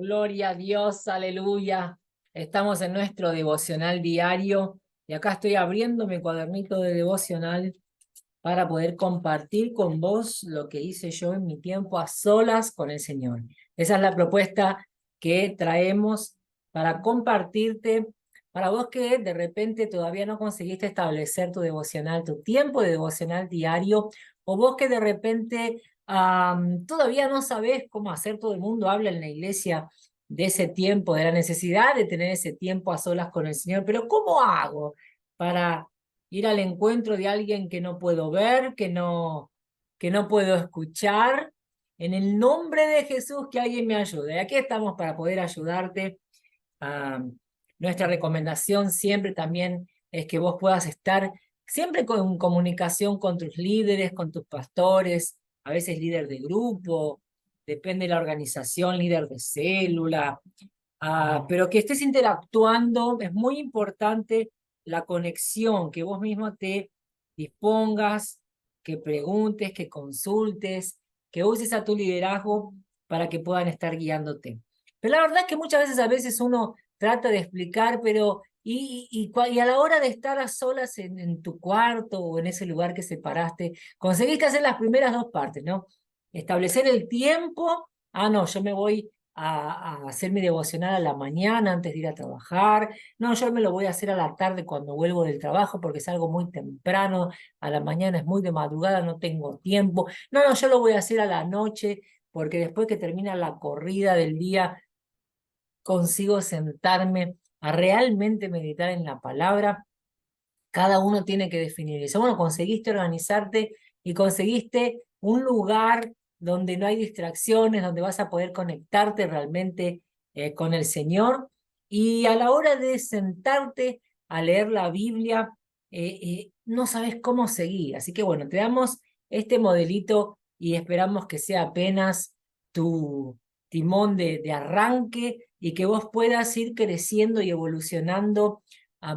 Gloria a Dios, aleluya. Estamos en nuestro devocional diario y acá estoy abriendo mi cuadernito de devocional para poder compartir con vos lo que hice yo en mi tiempo a solas con el Señor. Esa es la propuesta que traemos para compartirte, para vos que de repente todavía no conseguiste establecer tu devocional, tu tiempo de devocional diario, o vos que de repente todavía no sabés cómo hacer. Todo el mundo habla en la iglesia de ese tiempo, de la necesidad de tener ese tiempo a solas con el Señor, pero ¿cómo hago para ir al encuentro de alguien que no puedo ver, que no puedo escuchar? En el nombre de Jesús, que alguien me ayude. Aquí estamos para poder ayudarte. Ah, Nuestra recomendación siempre también es que vos puedas estar siempre en comunicación con tus líderes, con tus pastores, a veces líder de grupo, depende de la organización, líder de célula, pero que estés interactuando. Es muy importante la conexión, que vos mismo te dispongas, que preguntes, que consultes, que uses a tu liderazgo para que puedan estar guiándote. Pero la verdad es que muchas veces uno trata de explicar, pero y a la hora de estar a solas en tu cuarto o en ese lugar que separaste, conseguiste hacer las primeras dos partes, ¿no? Establecer el tiempo. No, yo me voy a hacer mi devocional a la mañana antes de ir a trabajar. No, yo me lo voy a hacer a la tarde cuando vuelvo del trabajo porque es algo muy temprano. A la mañana es muy de madrugada, no tengo tiempo. No, no, yo lo voy a hacer a la noche porque después que termina la corrida del día consigo sentarme a realmente meditar en la palabra. Cada uno tiene que definir eso. Bueno, conseguiste organizarte y conseguiste un lugar donde no hay distracciones, donde vas a poder conectarte realmente con el Señor. Y a la hora de sentarte a leer la Biblia, no sabes cómo seguir. Así que bueno, te damos este modelito y esperamos que sea apenas tu timón de arranque y que vos puedas ir creciendo y evolucionando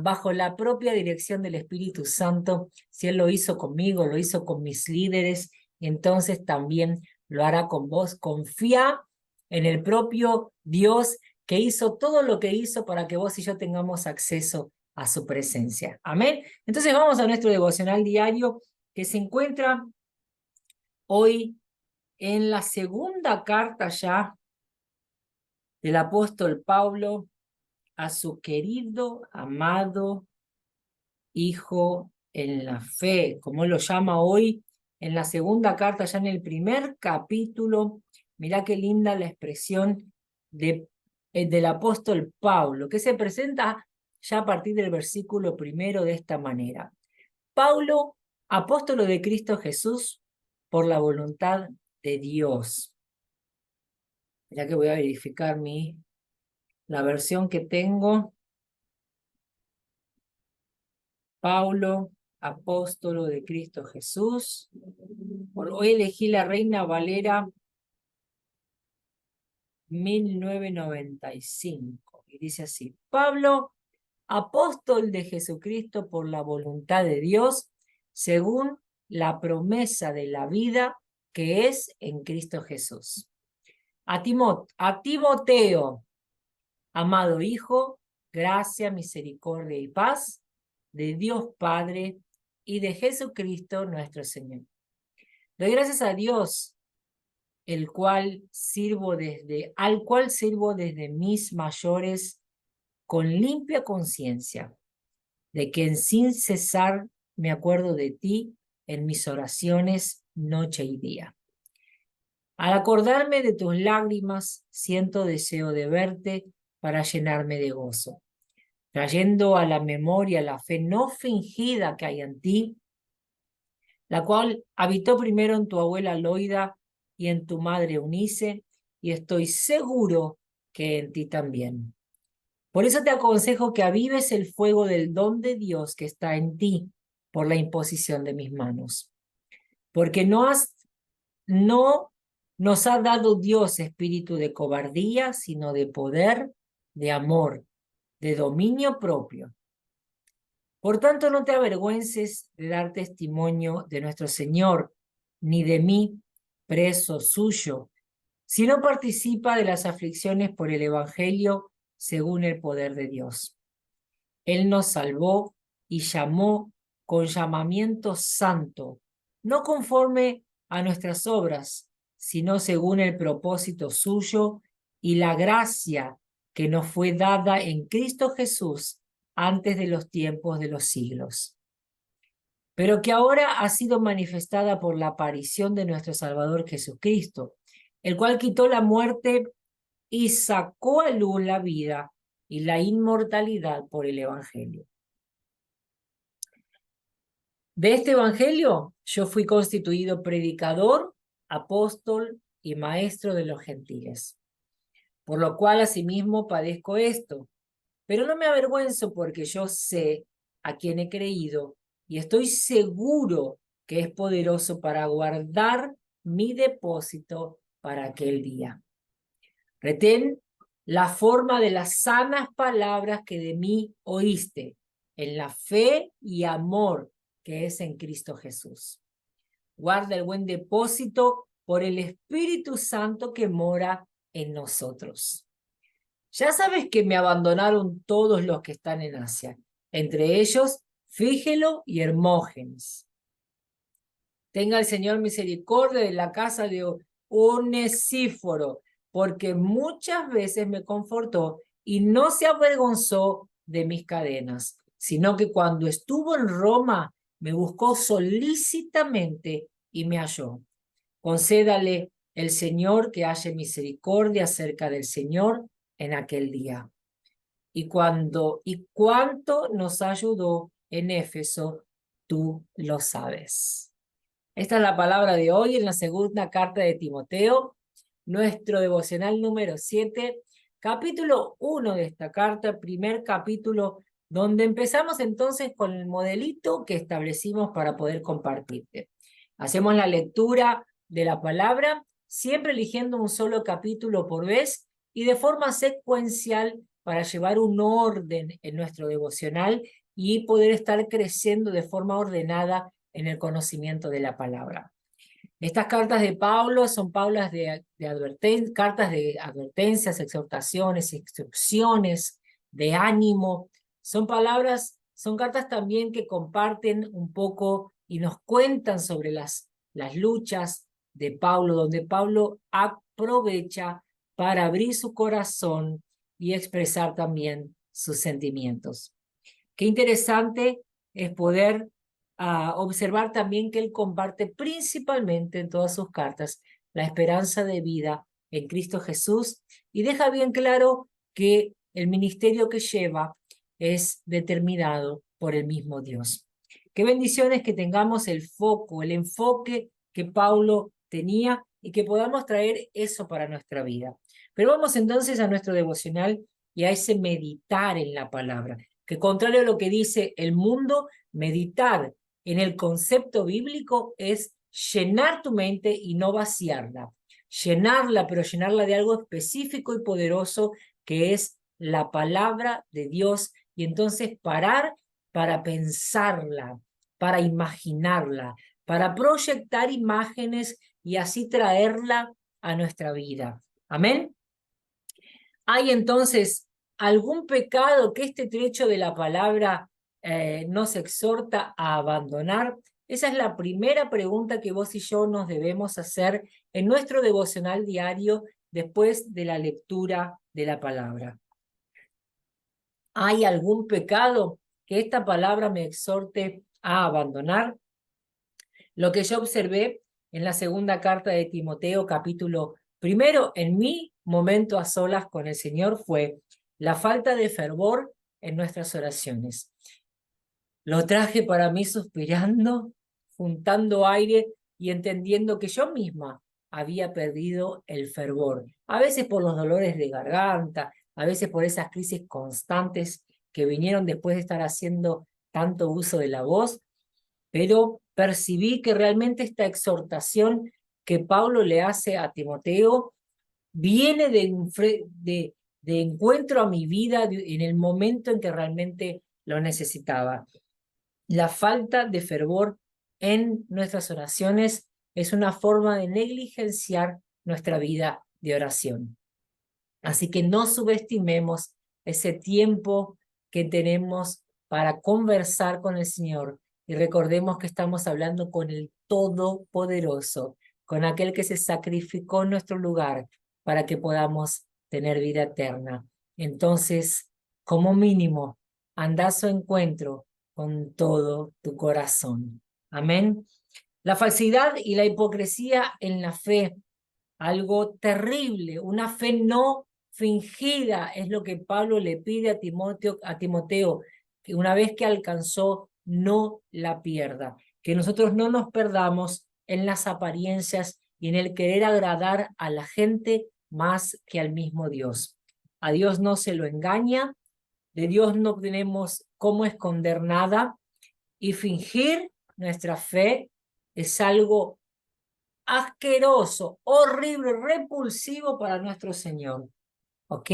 bajo la propia dirección del Espíritu Santo. Si Él lo hizo conmigo, lo hizo con mis líderes, entonces también lo hará con vos. Confía en el propio Dios que hizo todo lo que hizo para que vos y yo tengamos acceso a su presencia. Amén. Entonces vamos a nuestro devocional diario que se encuentra hoy en la segunda carta ya del apóstol Pablo a su querido, amado hijo en la fe, como él lo llama hoy en la segunda carta, ya en el primer capítulo. Mirá qué linda la expresión del apóstol Pablo, que se presenta ya a partir del versículo primero de esta manera. Pablo, apóstolo de Cristo Jesús, por la voluntad de Dios. Ya que voy a verificar la versión que tengo. Pablo, apóstolo de Cristo Jesús. Hoy elegí la Reina Valera 1995. Y dice así: Pablo, apóstol de Jesucristo por la voluntad de Dios, según la promesa de la vida que es en Cristo Jesús. A Timoteo, amado hijo, gracia, misericordia y paz de Dios Padre y de Jesucristo nuestro Señor. Doy gracias a Dios, al cual sirvo desde mis mayores con limpia conciencia, de que sin cesar me acuerdo de ti en mis oraciones noche y día. Al acordarme de tus lágrimas, siento deseo de verte para llenarme de gozo, trayendo a la memoria la fe no fingida que hay en ti, la cual habitó primero en tu abuela Loida y en tu madre Eunice, y estoy seguro que en ti también. Por eso te aconsejo que avives el fuego del don de Dios que está en ti por la imposición de mis manos. Porque no nos ha dado Dios espíritu de cobardía, sino de poder, de amor, de dominio propio. Por tanto, no te avergüences de dar testimonio de nuestro Señor, ni de mí, preso suyo, sino participa de las aflicciones por el Evangelio según el poder de Dios. Él nos salvó y llamó con llamamiento santo, no conforme a nuestras obras, sino según el propósito suyo y la gracia que nos fue dada en Cristo Jesús antes de los tiempos de los siglos, pero que ahora ha sido manifestada por la aparición de nuestro Salvador Jesucristo, el cual quitó la muerte y sacó a luz la vida y la inmortalidad por el Evangelio. De este Evangelio yo fui constituido predicador, apóstol y maestro de los gentiles, por lo cual asimismo padezco esto, pero no me avergüenzo porque yo sé a quién he creído y estoy seguro que es poderoso para guardar mi depósito para aquel día. Retén la forma de las sanas palabras que de mí oíste, en la fe y amor que es en Cristo Jesús. Guarda el buen depósito por el Espíritu Santo que mora en nosotros. Ya sabes que me abandonaron todos los que están en Asia, entre ellos Fígelo y Hermógenes. Tenga el Señor misericordia de la casa de Onesíforo, porque muchas veces me confortó y no se avergonzó de mis cadenas, sino que cuando estuvo en Roma me buscó solícitamente y me halló. Concédale el Señor que haya misericordia acerca del Señor en aquel día. Y cuánto nos ayudó en Éfeso, tú lo sabes. Esta es la palabra de hoy en la segunda carta de Timoteo, nuestro devocional número 7, capítulo 1 de esta carta, primer capítulo, donde empezamos entonces con el modelito que establecimos para poder compartirte. Hacemos la lectura de la palabra, siempre eligiendo un solo capítulo por vez y de forma secuencial para llevar un orden en nuestro devocional y poder estar creciendo de forma ordenada en el conocimiento de la palabra. Estas cartas de Pablo son cartas de advertencias, exhortaciones, instrucciones, de ánimo. Son cartas también que comparten un poco y nos cuentan sobre las luchas de Pablo, donde Pablo aprovecha para abrir su corazón y expresar también sus sentimientos. Qué interesante es poder observar también que él comparte principalmente en todas sus cartas la esperanza de vida en Cristo Jesús y deja bien claro que el ministerio que lleva es determinado por el mismo Dios. Qué bendiciones que tengamos el enfoque que Pablo tenía y que podamos traer eso para nuestra vida. Pero vamos entonces a nuestro devocional y a ese meditar en la palabra, que contrario a lo que dice el mundo, meditar en el concepto bíblico es llenar tu mente y no vaciarla. Llenarla, pero llenarla de algo específico y poderoso que es la palabra de Dios y entonces parar para pensarla, para imaginarla, para proyectar imágenes y así traerla a nuestra vida. Amén. Hay entonces algún pecado que este trecho de la palabra nos exhorta a abandonar. Esa es la primera pregunta que vos y yo nos debemos hacer en nuestro devocional diario después de la lectura de la palabra. ¿Hay algún pecado que esta palabra me exhorte a abandonar? Lo que yo observé en la segunda carta de Timoteo, capítulo 1, en mi momento a solas con el Señor, fue la falta de fervor en nuestras oraciones. Lo traje para mí suspirando, juntando aire y entendiendo que yo misma había perdido el fervor. A veces por los dolores de garganta, a veces por esas crisis constantes que vinieron después de estar haciendo tanto uso de la voz, pero percibí que realmente esta exhortación que Pablo le hace a Timoteo viene de encuentro a mi vida en el momento en que realmente lo necesitaba. La falta de fervor en nuestras oraciones es una forma de negligenciar nuestra vida de oración. Así que no subestimemos ese tiempo que tenemos para conversar con el Señor. Y recordemos que estamos hablando con el Todopoderoso, con aquel que se sacrificó en nuestro lugar para que podamos tener vida eterna. Entonces, como mínimo, anda a su encuentro con todo tu corazón. Amén. La falsedad y la hipocresía en la fe, algo terrible, una fe no fingida, es lo que Pablo le pide a Timoteo, que una vez que alcanzó, no la pierda, que nosotros no nos perdamos en las apariencias y en el querer agradar a la gente más que al mismo Dios. A Dios no se lo engaña, de Dios no tenemos cómo esconder nada, y fingir nuestra fe es algo asqueroso, horrible, repulsivo para nuestro Señor. ¿Ok?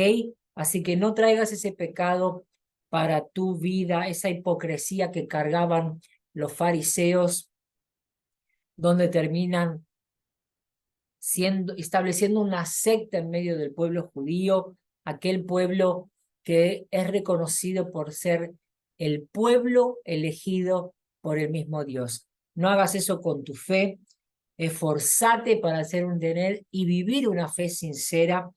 Así que no traigas ese pecado para tu vida, esa hipocresía que cargaban los fariseos, donde terminan estableciendo una secta en medio del pueblo judío, aquel pueblo que es reconocido por ser el pueblo elegido por el mismo Dios. No hagas eso con tu fe, esforzate para hacer un tener y vivir una fe sincera.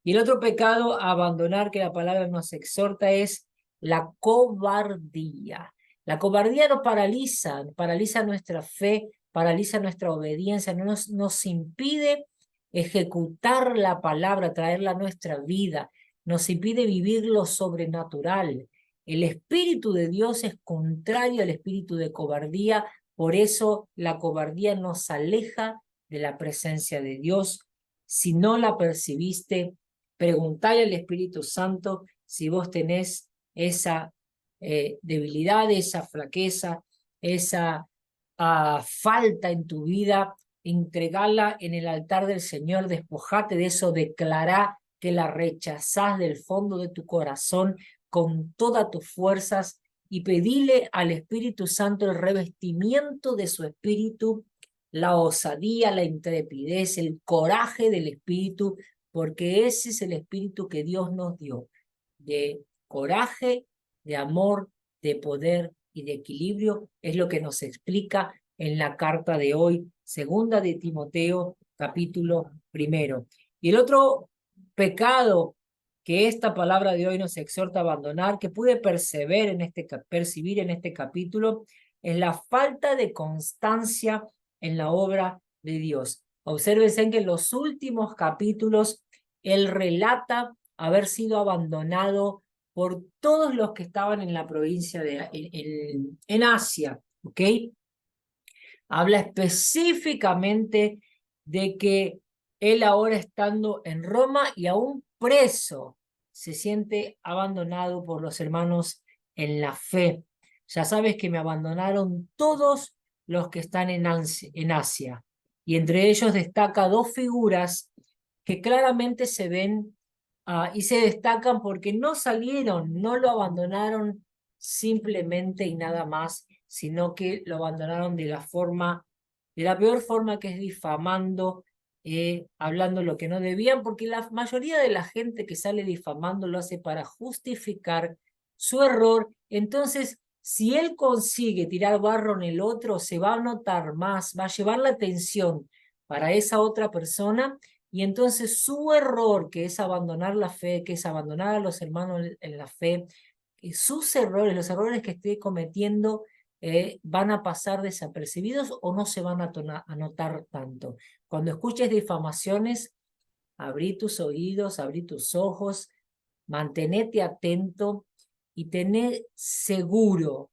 Y el otro pecado a abandonar que la palabra nos exhorta es la cobardía. La cobardía nos paraliza nuestra fe, paraliza nuestra obediencia, no nos impide ejecutar la palabra, traerla a nuestra vida, nos impide vivir lo sobrenatural. El Espíritu de Dios es contrario al espíritu de cobardía, por eso la cobardía nos aleja de la presencia de Dios. Si no la percibiste, preguntale al Espíritu Santo si vos tenés esa debilidad, esa flaqueza, esa falta en tu vida, entregala en el altar del Señor, despojate de eso, declará que la rechazás del fondo de tu corazón con todas tus fuerzas y pedile al Espíritu Santo el revestimiento de su Espíritu, la osadía, la intrepidez, el coraje del Espíritu, porque ese es el Espíritu que Dios nos dio, de coraje, de amor, de poder y de equilibrio, es lo que nos explica en la carta de hoy, segunda de Timoteo, capítulo 1. Y el otro pecado que esta palabra de hoy nos exhorta a abandonar, que pude percibir en este capítulo, es la falta de constancia en la obra de Dios. Obsérvense que en los últimos capítulos él relata haber sido abandonado por todos los que estaban en la provincia en Asia, ¿ok? Habla específicamente de que él ahora estando en Roma y aún preso, se siente abandonado por los hermanos en la fe. Ya sabes que me abandonaron todos los que están en Asia. Y entre ellos destaca dos figuras que claramente se ven y se destacan porque no salieron, no lo abandonaron simplemente y nada más, sino que lo abandonaron de la peor forma, que es difamando, hablando lo que no debían, porque la mayoría de la gente que sale difamando lo hace para justificar su error. Entonces, si él consigue tirar barro en el otro, se va a notar más, va a llevar la atención para esa otra persona, y entonces su error, que es abandonar la fe, que es abandonar a los hermanos en la fe, sus errores, los errores que esté cometiendo, van a pasar desapercibidos o no se van a notar tanto. Cuando escuches difamaciones, abrí tus oídos, abrí tus ojos, mantenete atento y tené seguro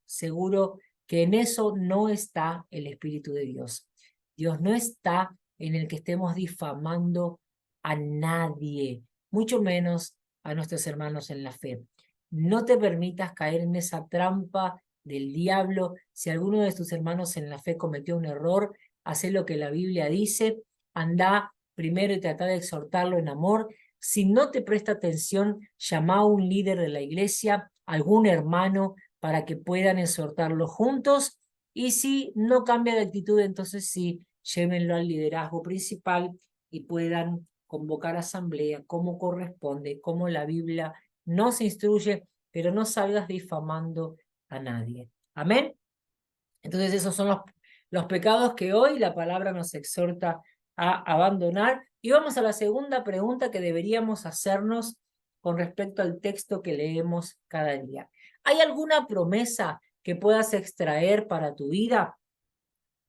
que en eso no está el Espíritu de Dios. Dios no está en el que estemos difamando a nadie, mucho menos a nuestros hermanos en la fe. No te permitas caer en esa trampa del diablo. Si alguno de tus hermanos en la fe cometió un error, haz lo que la Biblia dice, anda primero y trata de exhortarlo en amor. Si no te presta atención, llama a un líder de la iglesia, algún hermano, para que puedan exhortarlo juntos. Y si no cambia de actitud, entonces sí, llévenlo al liderazgo principal y puedan convocar asamblea, como corresponde, como la Biblia nos instruye, pero no salgas difamando a nadie. Amén. Entonces esos son los pecados que hoy la palabra nos exhorta a abandonar. Y vamos a la segunda pregunta que deberíamos hacernos con respecto al texto que leemos cada día. ¿Hay alguna promesa que puedas extraer para tu vida?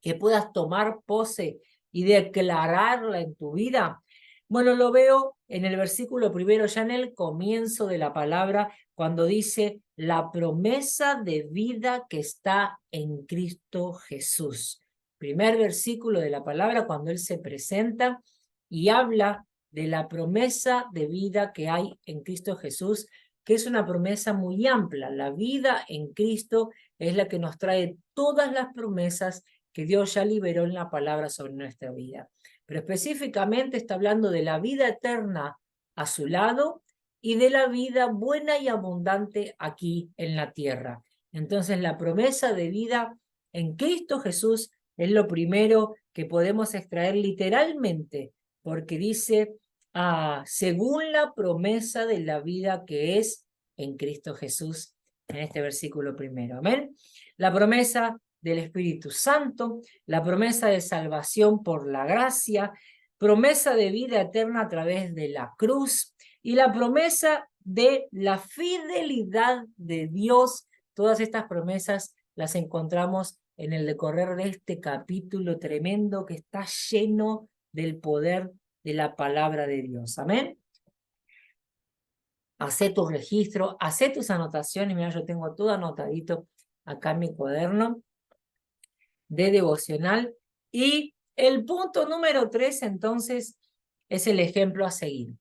¿Que puedas tomar pose y declararla en tu vida? Bueno, lo veo en el versículo primero, ya en el comienzo de la palabra, cuando dice la promesa de vida que está en Cristo Jesús. Primer versículo de la palabra, cuando Él se presenta y habla de la promesa de vida que hay en Cristo Jesús, que es una promesa muy amplia. La vida en Cristo es la que nos trae todas las promesas que Dios ya liberó en la palabra sobre nuestra vida. Pero específicamente está hablando de la vida eterna a su lado y de la vida buena y abundante aquí en la tierra. Entonces la promesa de vida en Cristo Jesús es lo primero que podemos extraer literalmente, porque dice, según la promesa de la vida que es en Cristo Jesús, en este versículo primero. Amén. La promesa del Espíritu Santo, la promesa de salvación por la gracia, promesa de vida eterna a través de la cruz y la promesa de la fidelidad de Dios. Todas estas promesas las encontramos en el decorrer de este capítulo tremendo que está lleno del poder de la palabra de Dios. Amén. Hacé tu registro, hacé tus anotaciones. Mira, yo tengo todo anotadito acá en mi cuaderno de devocional. Y el punto número 3, entonces, es el ejemplo a seguir.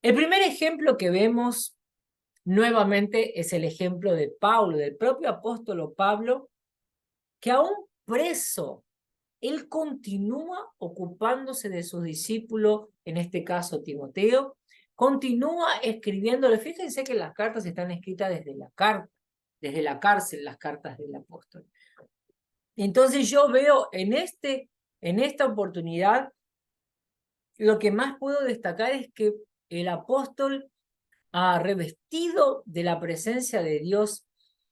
El primer ejemplo que vemos nuevamente es el ejemplo de Pablo, del propio apóstol Pablo, que aún preso, él continúa ocupándose de sus discípulos, en este caso Timoteo, continúa escribiéndole. Fíjense que las cartas están escritas desde la cárcel, las cartas del apóstol. Entonces yo veo en esta oportunidad, lo que más puedo destacar es que el apóstol ha revestido de la presencia de Dios,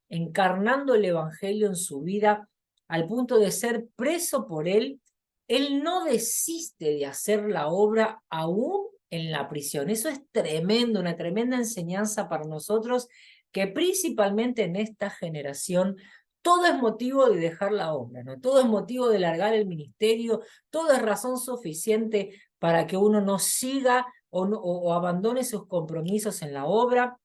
encarnando el evangelio en su vida, al punto de ser preso por él. Él no desiste de hacer la obra aún en la prisión. Eso es tremendo, una tremenda enseñanza para nosotros, que principalmente en esta generación todo es motivo de dejar la obra, ¿no? Todo es motivo de largar el ministerio, todo es razón suficiente para que uno no siga o abandone sus compromisos en la obra.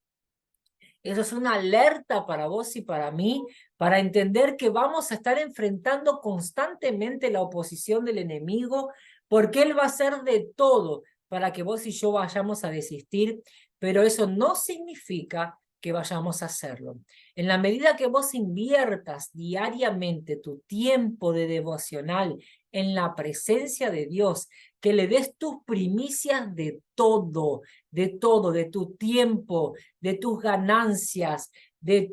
Eso es una alerta para vos y para mí, para entender que vamos a estar enfrentando constantemente la oposición del enemigo, porque él va a hacer de todo para que vos y yo vayamos a desistir, pero eso no significa que vayamos a hacerlo. En la medida que vos inviertas diariamente tu tiempo de devocional en la presencia de Dios, que le des tus primicias de todo, de tu tiempo, de tus ganancias, de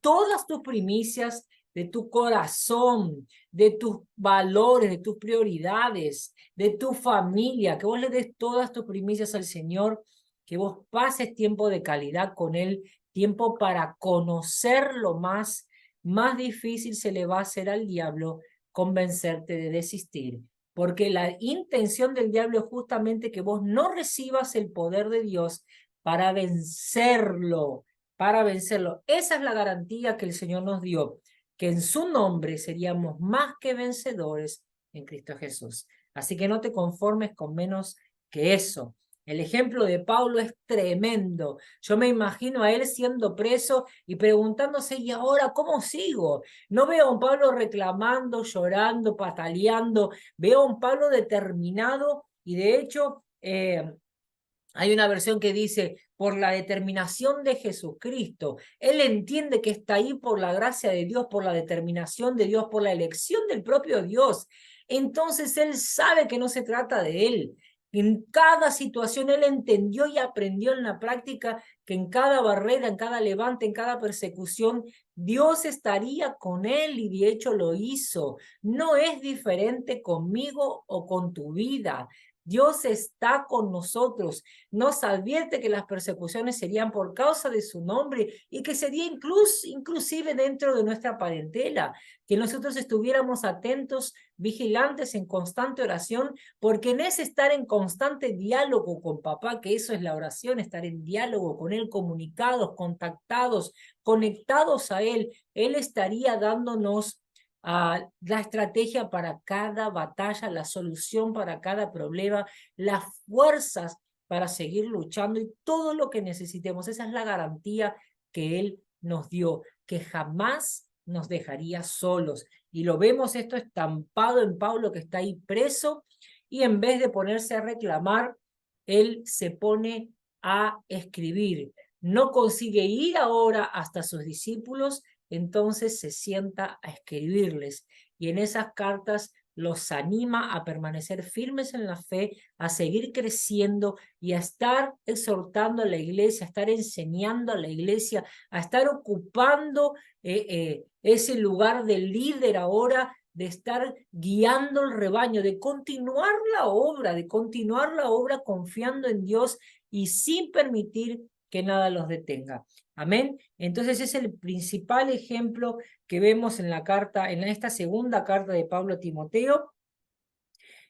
todas tus primicias, de tu corazón, de tus valores, de tus prioridades, de tu familia, que vos le des todas tus primicias al Señor, que vos pases tiempo de calidad con Él, tiempo para conocerlo más. Más difícil se le va a hacer al diablo convencerte de desistir, porque la intención del diablo es justamente que vos no recibas el poder de Dios para vencerlo, para vencerlo. Esa es la garantía que el Señor nos dio, que en su nombre seríamos más que vencedores en Cristo Jesús. Así que no te conformes con menos que eso. El ejemplo de Pablo es tremendo. Yo me imagino a él siendo preso y preguntándose, ¿y ahora cómo sigo? No veo a un Pablo reclamando, llorando, pataleando. Veo a un Pablo determinado y de hecho hay una versión que dice, por la determinación de Jesucristo. Él entiende que está ahí por la gracia de Dios, por la determinación de Dios, por la elección del propio Dios. Entonces él sabe que no se trata de él. En cada situación él entendió y aprendió en la práctica que en cada barrera, en cada levante, en cada persecución, Dios estaría con él y de hecho lo hizo. No es diferente conmigo o con tu vida. Dios está con nosotros. Nos advierte que las persecuciones serían por causa de su nombre y que sería inclusive dentro de nuestra parentela, que nosotros estuviéramos atentos, vigilantes, en constante oración, porque en ese estar en constante diálogo con papá, que eso es la oración, estar en diálogo con él, comunicados, contactados, conectados a él estaría dándonos la estrategia para cada batalla, la solución para cada problema, las fuerzas para seguir luchando y todo lo que necesitemos. Esa es la garantía que él nos dio, que jamás nos dejaría solos. Y lo vemos esto estampado en Pablo, que está ahí preso, y en vez de ponerse a reclamar, él se pone a escribir. No consigue ir ahora hasta sus discípulos, entonces se sienta a escribirles. Y en esas cartas los anima a permanecer firmes en la fe, a seguir creciendo y a estar exhortando a la iglesia, a estar enseñando a la iglesia, a estar ocupando ese lugar de líder ahora, de estar guiando el rebaño, de continuar la obra confiando en Dios y sin permitir que nada los detenga. Amén. Entonces es el principal ejemplo que vemos en la carta, en esta segunda carta de Pablo a Timoteo,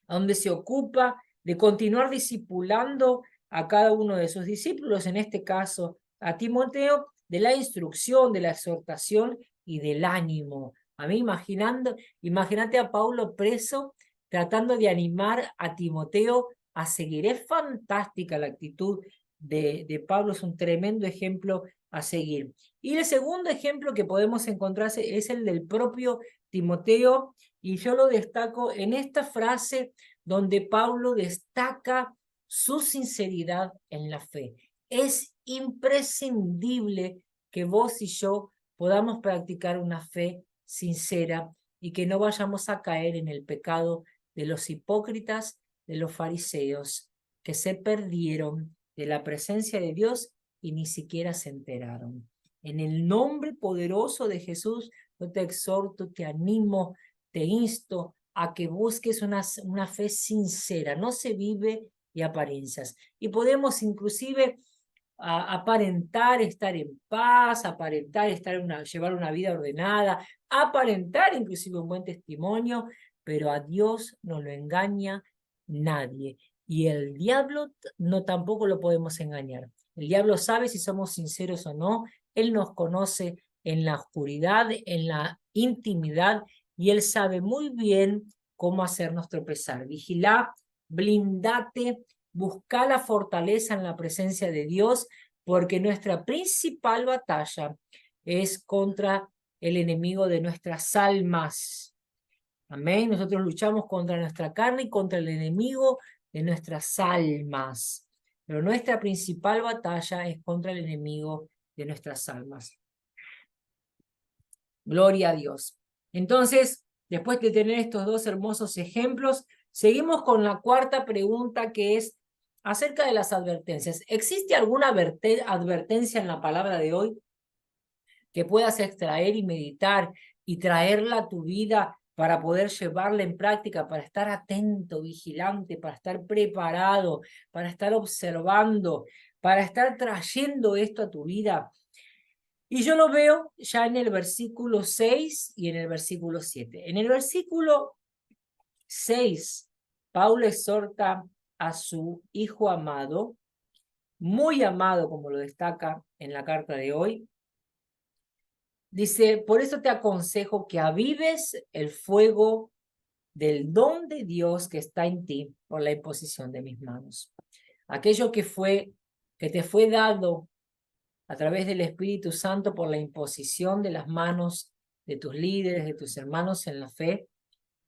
donde se ocupa de continuar discipulando a cada uno de sus discípulos, en este caso a Timoteo, de la instrucción, de la exhortación y del ánimo. A mí imagínate a Pablo preso tratando de animar a Timoteo a seguir. Es fantástica la actitud de Pablo, es un tremendo ejemplo a seguir. Y el segundo ejemplo que podemos encontrar es el del propio Timoteo, y yo lo destaco en esta frase donde Pablo destaca su sinceridad en la fe. Es imprescindible que vos y yo podamos practicar una fe sincera y que no vayamos a caer en el pecado de los hipócritas, de los fariseos, que se perdieron de la presencia de Dios y ni siquiera se enteraron. En el nombre poderoso de Jesús, yo te exhorto, te animo, te insto a que busques una fe sincera. No se vive de apariencias. Y podemos inclusive aparentar estar en paz, aparentar llevar una vida ordenada, aparentar inclusive un buen testimonio, pero a Dios no lo engaña nadie. Y el diablo no tampoco lo podemos engañar. El diablo sabe si somos sinceros o no. Él nos conoce en la oscuridad, en la intimidad, y él sabe muy bien cómo hacernos tropezar. Vigilá, blindate, busca la fortaleza en la presencia de Dios, porque nuestra principal batalla es contra el enemigo de nuestras almas. Amén. Nosotros luchamos contra nuestra carne y contra el enemigo de nuestras almas. Pero nuestra principal batalla es contra el enemigo de nuestras almas. Gloria a Dios. Entonces, después de tener estos dos hermosos ejemplos, seguimos con la cuarta pregunta, que es acerca de las advertencias. ¿Existe alguna advertencia en la palabra de hoy que puedas extraer y meditar y traerla a tu vida para poder llevarla en práctica, para estar atento, vigilante, para estar preparado, para estar observando, para estar trayendo esto a tu vida? Y yo lo veo ya en el versículo 6 y en el versículo 7. En el versículo 6, Pablo exhorta a su hijo amado, muy amado, como lo destaca en la carta de hoy. Dice: por eso te aconsejo que avives el fuego del don de Dios que está en ti por la imposición de mis manos. Aquello que te fue dado a través del Espíritu Santo por la imposición de las manos de tus líderes, de tus hermanos en la fe,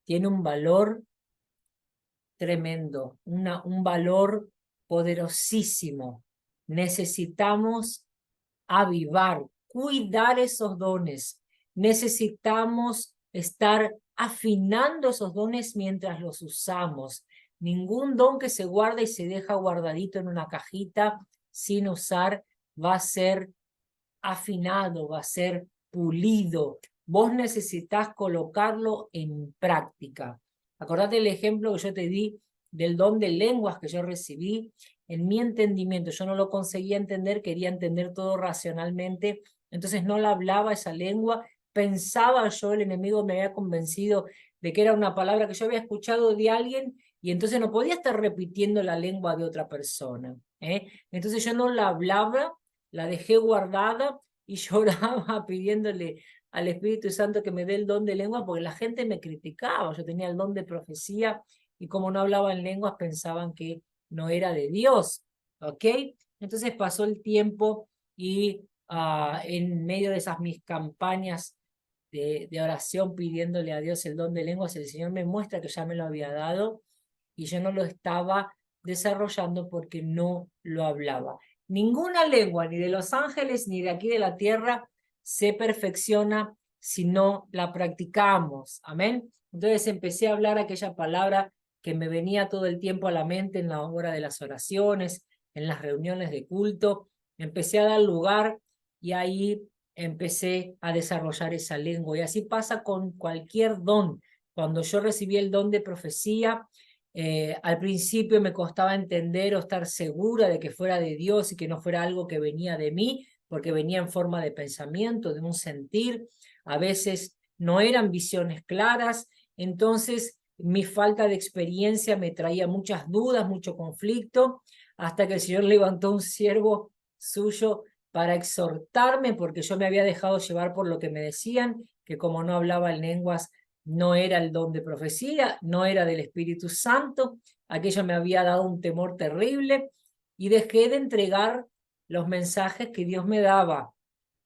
tiene un valor tremendo, un valor poderosísimo. Necesitamos avivar, cuidar esos dones. Necesitamos estar afinando esos dones mientras los usamos. Ningún don que se guarda y se deja guardadito en una cajita sin usar va a ser afinado, va a ser pulido. Vos necesitas colocarlo en práctica. Acordate el ejemplo que yo te di del don de lenguas que yo recibí. En mi entendimiento, yo no lo conseguía entender, quería entender todo racionalmente, entonces no la hablaba esa lengua, pensaba yo, el enemigo me había convencido de que era una palabra que yo había escuchado de alguien, y entonces no podía estar repitiendo la lengua de otra persona. Entonces yo no la hablaba, la dejé guardada y lloraba pidiéndole al Espíritu Santo que me dé el don de lengua, porque la gente me criticaba, yo tenía el don de profecía, y como no hablaba en lenguas pensaban que no era de Dios, ¿ok? Entonces pasó el tiempo y en medio de esas mis campañas de oración pidiéndole a Dios el don de lenguas, el Señor me muestra que ya me lo había dado y yo no lo estaba desarrollando porque no lo hablaba. Ninguna lengua, ni de los ángeles, ni de aquí de la tierra, se perfecciona si no la practicamos. Amén. Entonces empecé a hablar aquella palabra que me venía todo el tiempo a la mente en la hora de las oraciones, en las reuniones de culto. Empecé a dar lugar y ahí empecé a desarrollar esa lengua. Y así pasa con cualquier don. Cuando yo recibí el don de profecía, al principio me costaba entender o estar segura de que fuera de Dios y que no fuera algo que venía de mí, porque venía en forma de pensamiento, de un sentir. A veces no eran visiones claras, entonces mi falta de experiencia me traía muchas dudas, mucho conflicto, hasta que el Señor levantó un siervo suyo para exhortarme, porque yo me había dejado llevar por lo que me decían, que como no hablaba en lenguas, no era el don de profecía, no era del Espíritu Santo, aquello me había dado un temor terrible, y dejé de entregar los mensajes que Dios me daba.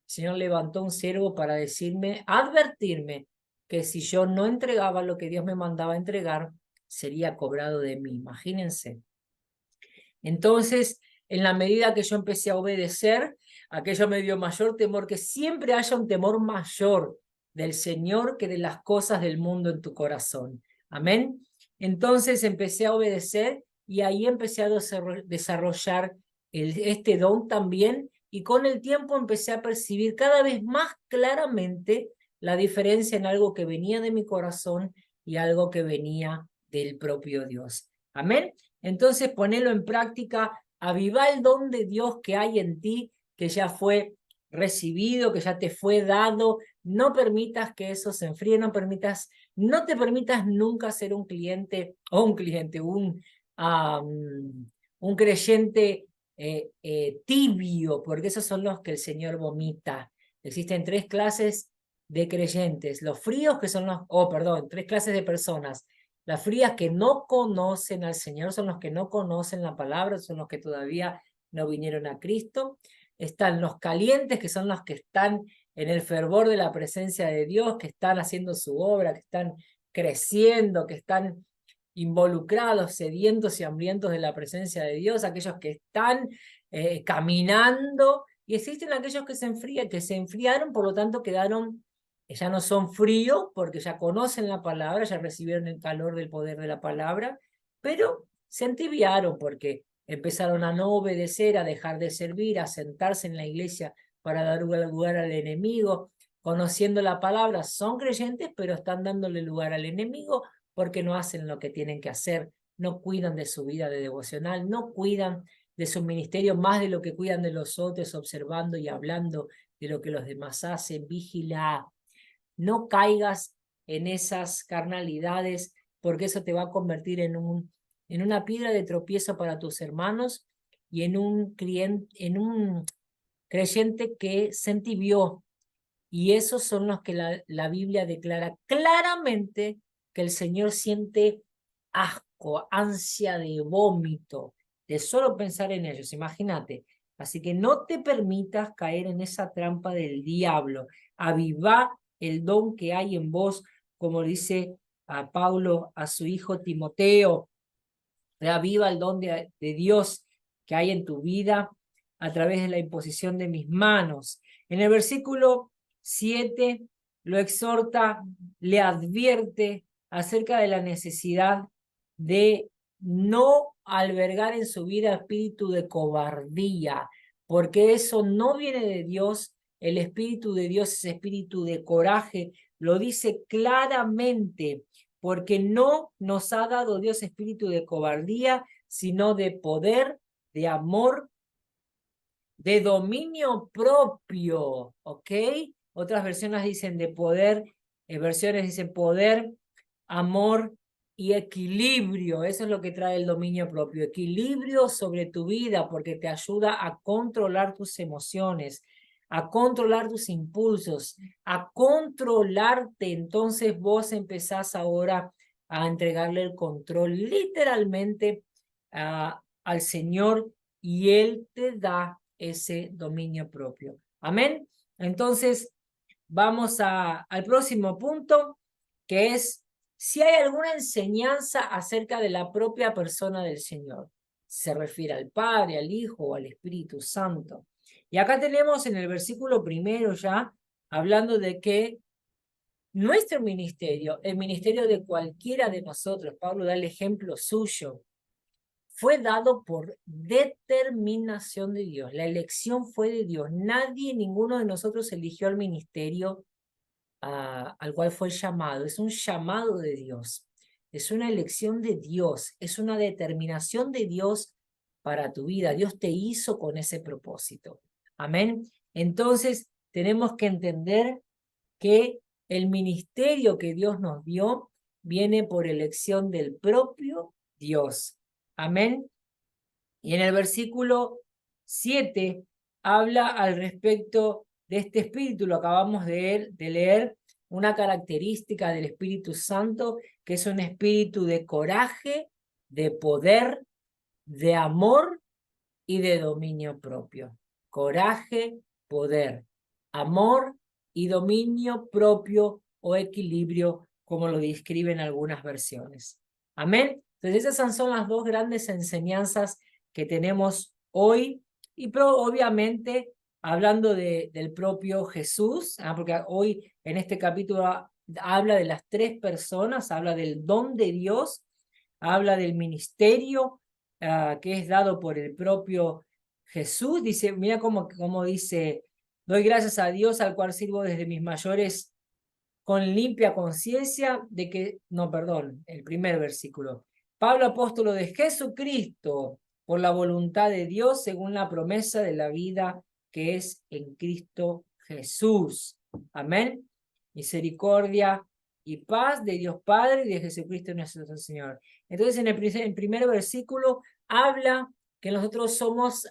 El Señor levantó un siervo para decirme, advertirme, que si yo no entregaba lo que Dios me mandaba entregar, sería cobrado de mí. Imagínense. Entonces, en la medida que yo empecé a obedecer, aquello me dio mayor temor, que siempre haya un temor mayor del Señor que de las cosas del mundo en tu corazón. Amén. Entonces empecé a obedecer y ahí empecé a desarrollar este don también, y con el tiempo empecé a percibir cada vez más claramente la diferencia en algo que venía de mi corazón y algo que venía del propio Dios. Amén. Entonces ponelo en práctica, avivá el don de Dios que hay en ti, que ya fue recibido, que ya te fue dado. No permitas que eso se enfríe, no te permitas nunca ser un cliente, o un creyente tibio, porque esos son los que el Señor vomita. Existen tres clases de creyentes: los fríos, que son tres clases de personas. Las frías, que no conocen al Señor, son los que no conocen la palabra, son los que todavía no vinieron a Cristo. Están los calientes, que son los que están en el fervor de la presencia de Dios, que están haciendo su obra, que están creciendo, que están involucrados, sedientos y hambrientos de la presencia de Dios, aquellos que están caminando. Y existen aquellos que se enfriaron, por lo tanto quedaron, ya no son fríos, porque ya conocen la palabra, ya recibieron el calor del poder de la palabra, pero se entibiaron porque empezaron a no obedecer, a dejar de servir, a sentarse en la iglesia para dar lugar al enemigo. Conociendo la palabra, son creyentes, pero están dándole lugar al enemigo porque no hacen lo que tienen que hacer, no cuidan de su vida de devocional, no cuidan de su ministerio más de lo que cuidan de los otros, observando y hablando de lo que los demás hacen. Vigila, no caigas en esas carnalidades, porque eso te va a convertir en una piedra de tropiezo para tus hermanos y en un creyente que se entibió. Y esos son los que la Biblia declara claramente que el Señor siente asco, ansia de vómito, de solo pensar en ellos, imagínate. Así que no te permitas caer en esa trampa del diablo. Avivá el don que hay en vos, como dice a Pablo a su hijo Timoteo. Reaviva el don de Dios que hay en tu vida a través de la imposición de mis manos. En el versículo 7 lo exhorta, le advierte acerca de la necesidad de no albergar en su vida espíritu de cobardía, porque eso no viene de Dios. el Espíritu de Dios es espíritu de coraje, lo dice claramente, porque no nos ha dado Dios espíritu de cobardía, sino de poder, de amor, de dominio propio, ¿ok? Otras versiones dicen de poder, versiones dicen poder, amor y equilibrio. Eso es lo que trae el dominio propio. Equilibrio sobre tu vida porque te ayuda a controlar tus emociones, a controlar tus impulsos, a controlarte. Entonces vos empezás ahora a entregarle el control literalmente al Señor y Él te da ese dominio propio. Amén. Entonces, vamos al próximo punto, que es si hay alguna enseñanza acerca de la propia persona del Señor. Se refiere al Padre, al Hijo o al Espíritu Santo. Y acá tenemos en el versículo primero ya, hablando de que nuestro ministerio, el ministerio de cualquiera de nosotros, Pablo da el ejemplo suyo, fue dado por determinación de Dios. La elección fue de Dios. Nadie, ninguno de nosotros eligió el ministerio al cual fue llamado. Es un llamado de Dios. Es una elección de Dios. Es una determinación de Dios para tu vida. Dios te hizo con ese propósito. Amén. Entonces, tenemos que entender que el ministerio que Dios nos dio viene por elección del propio Dios. Amén. Y en el versículo 7 habla al respecto de este espíritu, lo acabamos de leer, una característica del Espíritu Santo, que es un espíritu de coraje, de poder, de amor y de dominio propio. Coraje, poder, amor y dominio propio o equilibrio, como lo describen algunas versiones. Amén. Entonces esas son las dos grandes enseñanzas que tenemos hoy y obviamente hablando del propio Jesús, porque hoy en este capítulo habla de las tres personas, habla del don de Dios, habla del ministerio que es dado por el propio Jesús. Dice, mira cómo dice, doy gracias a Dios al cual sirvo desde mis mayores con limpia conciencia de que, no, perdón, el primer versículo. Pablo, apóstolo de Jesucristo, por la voluntad de Dios, según la promesa de la vida que es en Cristo Jesús. Amén. Misericordia y paz de Dios Padre y de Jesucristo nuestro Señor. Entonces, en el primer versículo habla que nosotros somos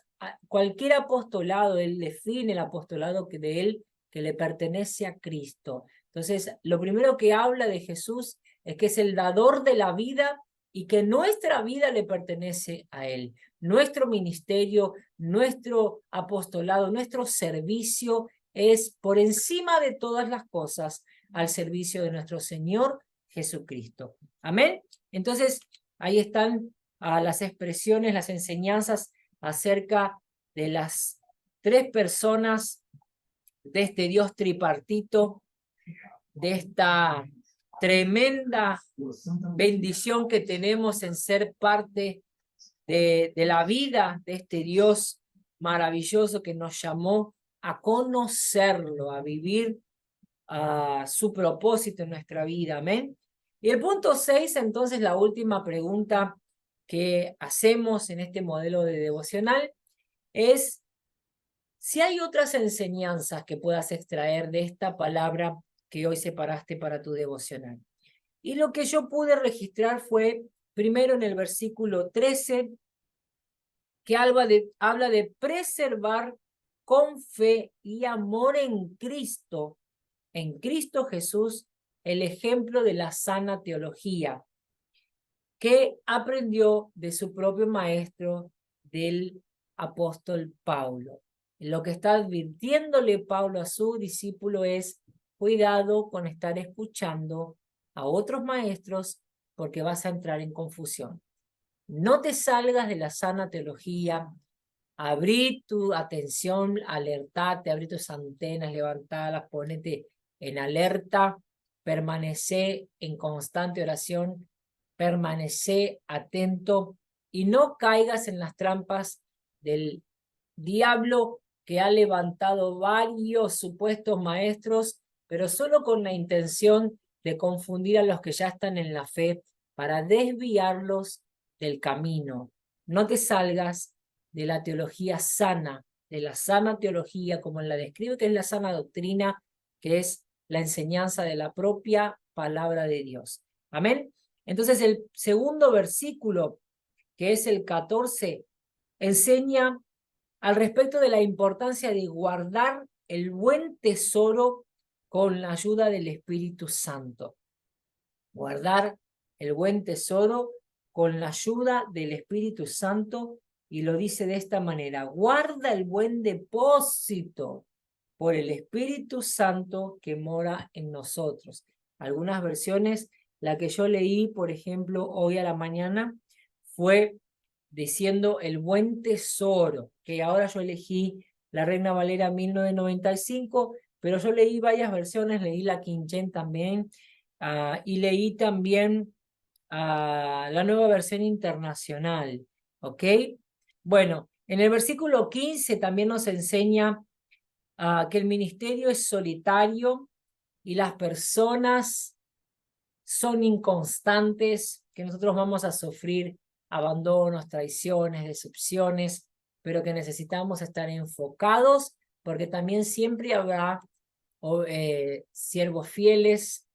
cualquier apostolado, él define el apostolado de él que le pertenece a Cristo. Entonces, lo primero que habla de Jesús es que es el dador de la vida y que nuestra vida le pertenece a Él. Nuestro ministerio, nuestro apostolado, nuestro servicio es por encima de todas las cosas al servicio de nuestro Señor Jesucristo. Amén. Entonces, ahí están las expresiones, las enseñanzas acerca de las tres personas de este Dios tripartito, de esta tremenda bendición que tenemos en ser parte de la vida de este Dios maravilloso que nos llamó a conocerlo, a vivir su propósito en nuestra vida. Amén. Y el punto 6, entonces, la última pregunta que hacemos en este modelo de devocional es si hay otras enseñanzas que puedas extraer de esta palabra que hoy separaste para tu devocional. Y lo que yo pude registrar fue, primero en el versículo 13, que habla de preservar con fe y amor en Cristo Jesús, el ejemplo de la sana teología, que aprendió de su propio maestro, del apóstol Pablo. Lo que está advirtiéndole Pablo a su discípulo es, cuidado con estar escuchando a otros maestros porque vas a entrar en confusión. No te salgas de la sana teología, abrí tu atención, alertate, abrí tus antenas, levantadas, ponete en alerta, permanece en constante oración, permanece atento y no caigas en las trampas del diablo que ha levantado varios supuestos maestros, pero solo con la intención de confundir a los que ya están en la fe para desviarlos del camino. No te salgas de la teología sana, de la sana teología, como la describe, que es la sana doctrina, que es la enseñanza de la propia palabra de Dios. Amén. Entonces el segundo versículo, que es el 14, enseña al respecto de la importancia de guardar el buen tesoro con la ayuda del Espíritu Santo. Guardar el buen tesoro con la ayuda del Espíritu Santo, y lo dice de esta manera: guarda el buen depósito por el Espíritu Santo que mora en nosotros. Algunas versiones, la que yo leí, por ejemplo, hoy a la mañana, fue diciendo el buen tesoro, que ahora yo elegí la Reina Valera 1995, pero yo leí varias versiones, leí la King James también, y leí también la nueva versión internacional, ¿ok? Bueno, en el versículo 15 también nos enseña que el ministerio es solitario y las personas son inconstantes, que nosotros vamos a sufrir abandonos, traiciones, decepciones, pero que necesitamos estar enfocados, porque también siempre habrá siervos fieles,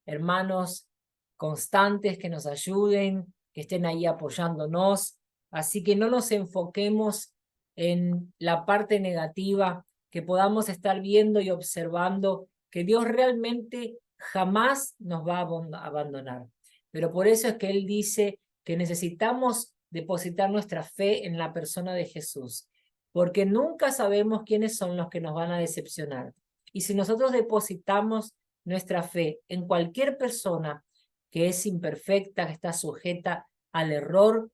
hermanos constantes que nos ayuden, que estén ahí apoyándonos. Así que no nos enfoquemos en la parte negativa, que podamos estar viendo y observando que Dios realmente jamás nos va a abandonar. Pero por eso es que Él dice que necesitamos depositar nuestra fe en la persona de Jesús, porque nunca sabemos quiénes son los que nos van a decepcionar. Y si nosotros depositamos nuestra fe en cualquier persona que es imperfecta, que está sujeta al error,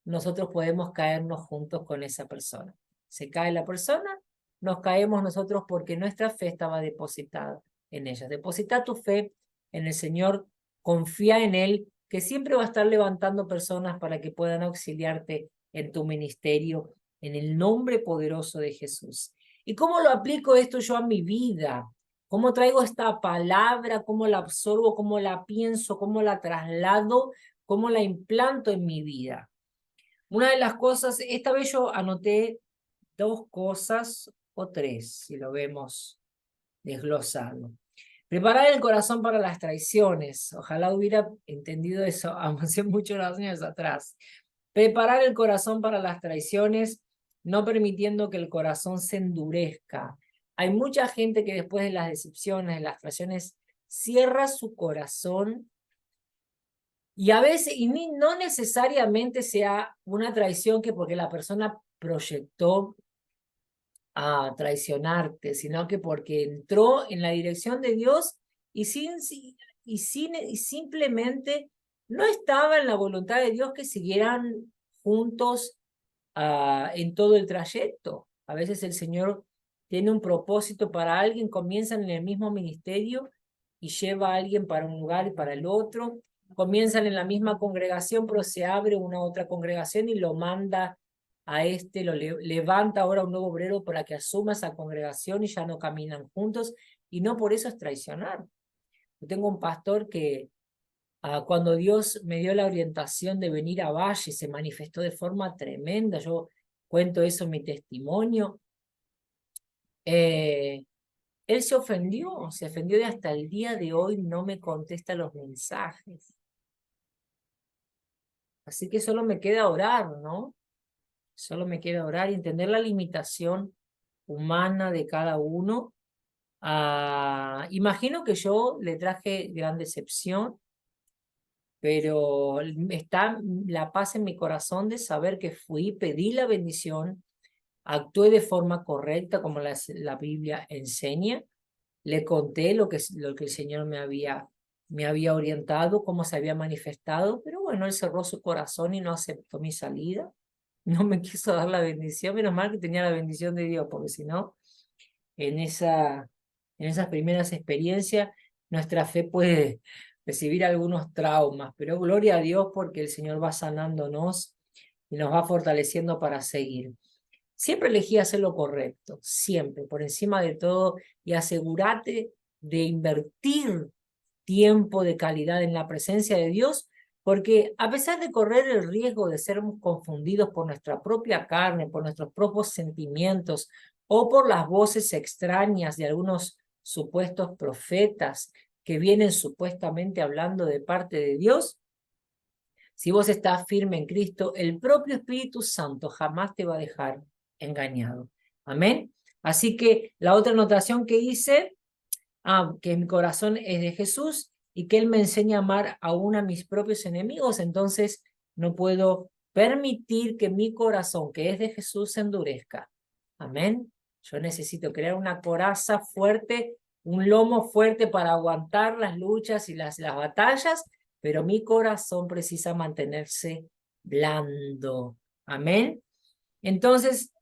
nosotros podemos caernos juntos con esa persona. Se cae la persona, nos caemos nosotros porque nuestra fe estaba depositada en ella. Deposita tu fe en el Señor, confía en Él, que siempre va a estar levantando personas para que puedan auxiliarte en tu ministerio, en el nombre poderoso de Jesús. ¿Y cómo lo aplico esto yo a mi vida? ¿Cómo traigo esta palabra? ¿Cómo la absorbo? ¿Cómo la pienso? ¿Cómo la traslado? ¿Cómo la implanto en mi vida? Una de las cosas, esta vez yo anoté 2 cosas o 3, si lo vemos desglosado. Preparar el corazón para las traiciones. Ojalá hubiera entendido eso hace muchos años atrás. Preparar el corazón para las traiciones, no permitiendo que el corazón se endurezca. Hay mucha gente que después de las decepciones, de las traiciones, cierra su corazón, y a veces, y no necesariamente sea una traición que porque la persona proyectó a traicionarte, sino que porque entró en la dirección de Dios y simplemente no estaba en la voluntad de Dios que siguieran juntos en todo el trayecto. A veces el Señor tiene un propósito para alguien, comienzan en el mismo ministerio y lleva a alguien para un lugar y para el otro. Comienzan en la misma congregación, pero se abre una otra congregación y lo manda a lo levanta ahora un nuevo obrero para que asuma esa congregación y ya no caminan juntos, y no por eso es traicionar. Yo tengo un pastor que cuando Dios me dio la orientación de venir a Valle, se manifestó de forma tremenda. Yo cuento eso en mi testimonio. Él se ofendió y hasta el día de hoy no me contesta los mensajes. Así que solo me queda orar, ¿no? Solo me queda orar y entender la limitación humana de cada uno. Imagino que yo le traje gran decepción, pero está la paz en mi corazón de saber que fui, pedí la bendición, actué de forma correcta como la Biblia enseña, le conté lo que el Señor me había orientado, cómo se había manifestado, pero bueno, él cerró su corazón y no aceptó mi salida, no me quiso dar la bendición. Menos mal que tenía la bendición de Dios, porque si no, en esas primeras experiencias, nuestra fe puede recibir algunos traumas, pero gloria a Dios porque el Señor va sanándonos y nos va fortaleciendo para seguir. Siempre elegí hacer lo correcto, siempre, por encima de todo, y asegúrate de invertir tiempo de calidad en la presencia de Dios, porque a pesar de correr el riesgo de ser confundidos por nuestra propia carne, por nuestros propios sentimientos o por las voces extrañas de algunos supuestos profetas que vienen supuestamente hablando de parte de Dios, si vos estás firme en Cristo, el propio Espíritu Santo jamás te va a dejar engañado. Amén. Así que la otra anotación que hice, que mi corazón es de Jesús y que Él me enseña a amar aún a mis propios enemigos, entonces no puedo permitir que mi corazón, que es de Jesús, se endurezca. Amén. Yo necesito crear una coraza fuerte, un lomo fuerte para aguantar las luchas y las batallas, pero mi corazón precisa mantenerse blando. Amén. Entonces,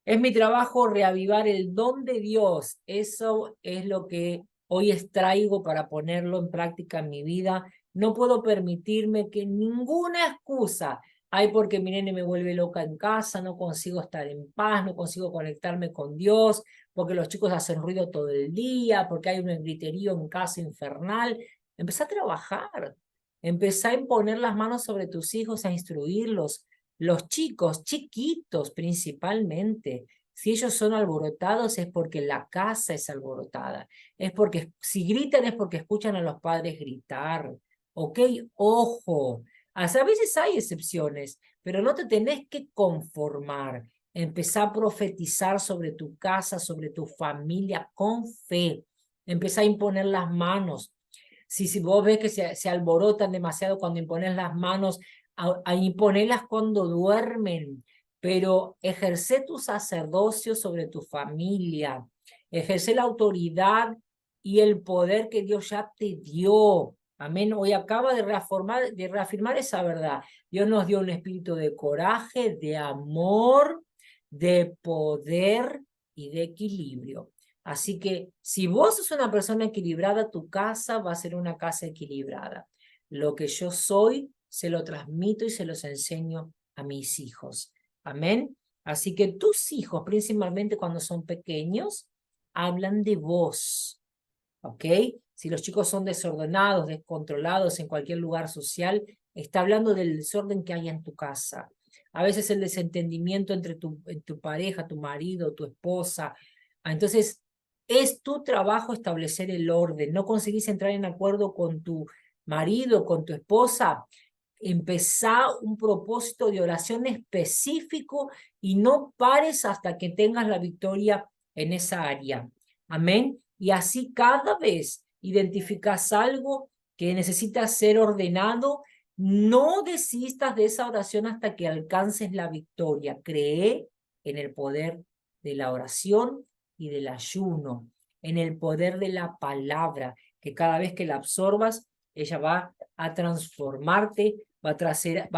es mi trabajo reavivar el don de Dios. Eso es lo que hoy extraigo para ponerlo en práctica en mi vida. No puedo permitirme que ninguna excusa, ay, porque mi nene me vuelve loca en casa, no consigo estar en paz, no consigo conectarme con Dios, porque los chicos hacen ruido todo el día, porque hay un griterío en casa infernal. Empezá a trabajar, empezá a imponer las manos sobre tus hijos, a instruirlos. Los chicos, chiquitos principalmente, si ellos son alborotados es porque la casa es alborotada. Es porque si gritan es porque escuchan a los padres gritar. ¿Ok? Ojo. A veces hay excepciones, pero no te tenés que conformar. Empezá a profetizar sobre tu casa, sobre tu familia con fe. Empezá a imponer las manos. Si vos ves que se alborotan demasiado cuando impones las manos, a imponerlas cuando duermen, pero ejerce tu sacerdocio sobre tu familia, ejerce la autoridad y el poder que Dios ya te dio. Amén. Hoy acaba de reafirmar esa verdad. Dios nos dio un espíritu de coraje, de amor, de poder y de equilibrio. Así que si vos sos una persona equilibrada, tu casa va a ser una casa equilibrada. Lo que yo soy, se lo transmito y se los enseño a mis hijos. Amén. Así que tus hijos, principalmente cuando son pequeños, hablan de vos. ¿Ok? Si los chicos son desordenados, descontrolados en cualquier lugar social, está hablando del desorden que hay en tu casa. A veces el desentendimiento entre tu pareja, tu marido, tu esposa. Entonces, es tu trabajo establecer el orden. No conseguís entrar en acuerdo con tu marido, con tu esposa, empezá un propósito de oración específico y no pares hasta que tengas la victoria en esa área. Amén. Y así cada vez identificas algo que necesita ser ordenado, no desistas de esa oración hasta que alcances la victoria. Cree en el poder de la oración y del ayuno, en el poder de la palabra, que cada vez que la absorbas, ella va a transformarte, va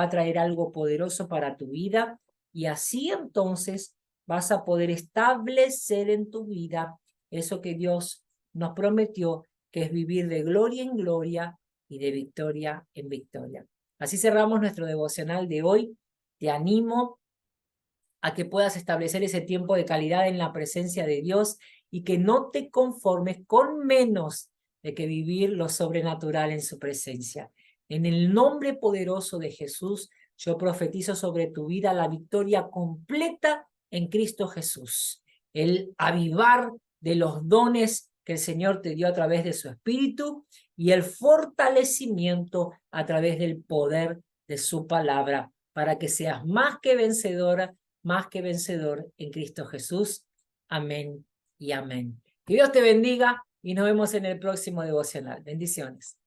a traer algo poderoso para tu vida, y así entonces vas a poder establecer en tu vida eso que Dios nos prometió, que es vivir de gloria en gloria y de victoria en victoria. Así cerramos nuestro devocional de hoy. Te animo a que puedas establecer ese tiempo de calidad en la presencia de Dios y que no te conformes con menos de que vivir lo sobrenatural en su presencia. En el nombre poderoso de Jesús, yo profetizo sobre tu vida la victoria completa en Cristo Jesús. El avivar de los dones que el Señor te dio a través de su Espíritu y el fortalecimiento a través del poder de su palabra, para que seas más que vencedora, más que vencedor en Cristo Jesús. Amén y amén. Que Dios te bendiga y nos vemos en el próximo devocional. Bendiciones.